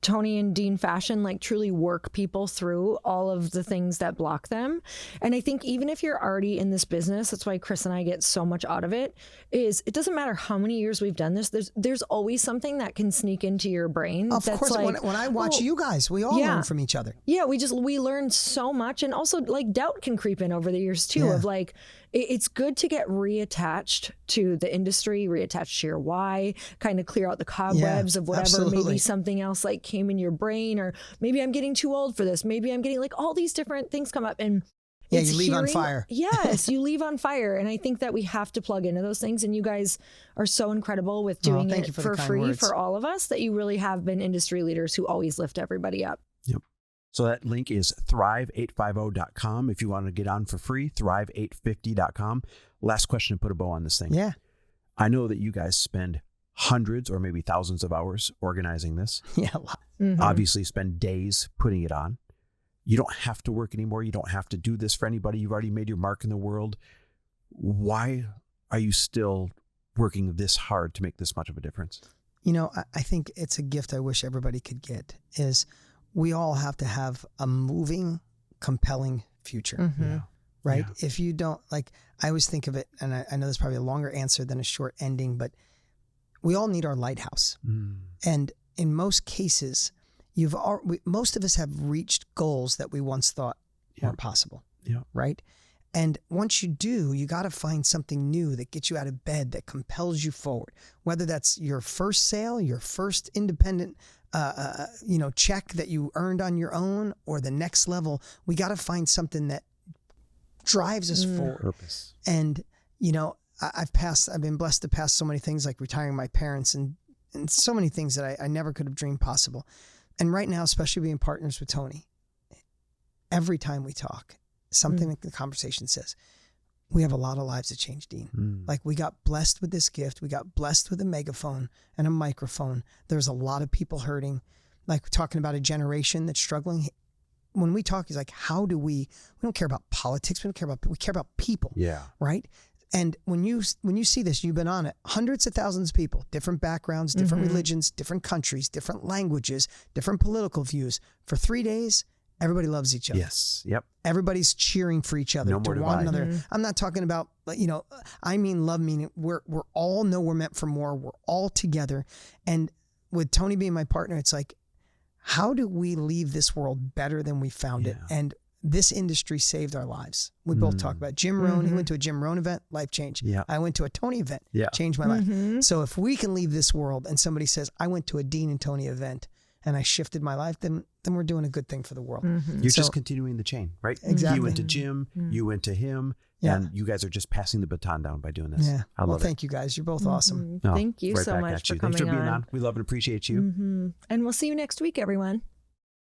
Tony and Dean fashion, like, truly work people through all of the things that block them. And I think even if you're already in this business, that's why Chris and I get so much out of it, is it doesn't matter how many years we've done this, there's always something that can sneak into your brain. Of course, like, when I watch you guys, we all learn from each other. Yeah, we learn so much. And also, like, doubt can creep in over the years too, of like, it's good to get reattached to the industry, reattached to your why, kind of clear out the cobwebs of whatever, maybe something else like came in your brain, or maybe I'm getting too old for this. Maybe I'm getting, like, all these different things come up, and you leave on fire. Yes, you leave on fire. And I think that we have to plug into those things. And you guys are so incredible with doing it for free for all of us, that you really have been industry leaders who always lift everybody up. Yep. So that link is thrive850.com. If you want to get on for free, thrive850.com. Last question to put a bow on this thing. Yeah. I know that you guys spend hundreds or maybe thousands of hours organizing this. Yeah, a lot. Obviously spend days putting it on. You don't have to work anymore. You don't have to do this for anybody. You've already made your mark in the world. Why are you still working this hard to make this much of a difference? You know, I think it's a gift I wish everybody could get, is we all have to have a moving, compelling future, right? Yeah. If you don't, like, I always think of it, and I know there's probably a longer answer than a short ending, but we all need our lighthouse. And in most cases, most of us have reached goals that we once thought weren't possible, right? And once you do, you got to find something new that gets you out of bed, that compels you forward, whether that's your first sale, your first independent check that you earned on your own, or the next level. We got to find something that drives us forward. Purpose. And, you know, I've been blessed to pass so many things, like retiring my parents and so many things that I never could have dreamed possible. And right now, especially being partners with Tony, every time we talk, something like the conversation says, we have a lot of lives to change, Dean. Like, we got blessed with this gift. We got blessed with a megaphone and a microphone. There's a lot of people hurting. Like, we're talking about a generation that's struggling. When we talk, it's like, we don't care about politics. We care about people. Yeah. Right. And when you see this, you've been on it, hundreds of thousands of people, different backgrounds, different religions, different countries, different languages, different political views. For 3 days, everybody loves each other. Yes. Yep. Everybody's cheering for each other, to one another. I'm not talking about, I mean love, meaning we're all know we're meant for more. We're all together. And with Tony being my partner, it's like, how do we leave this world better than we found it? And this industry saved our lives. We both talk about Jim Rohn. He went to a Jim Rohn event, life changed. Yeah. I went to a Tony event, changed my life. So if we can leave this world and somebody says, I went to a Dean and Tony event and I shifted my life, then we're doing a good thing for the world. You're just continuing the thank right? Exactly. You went to Jim, you went to him, and you guys are just passing the baton down by doing this. Yeah. I love it. Thank you guys. You're both awesome. Thank you so much for coming Thanks for being on. We love and appreciate you. And we'll see you next week, everyone.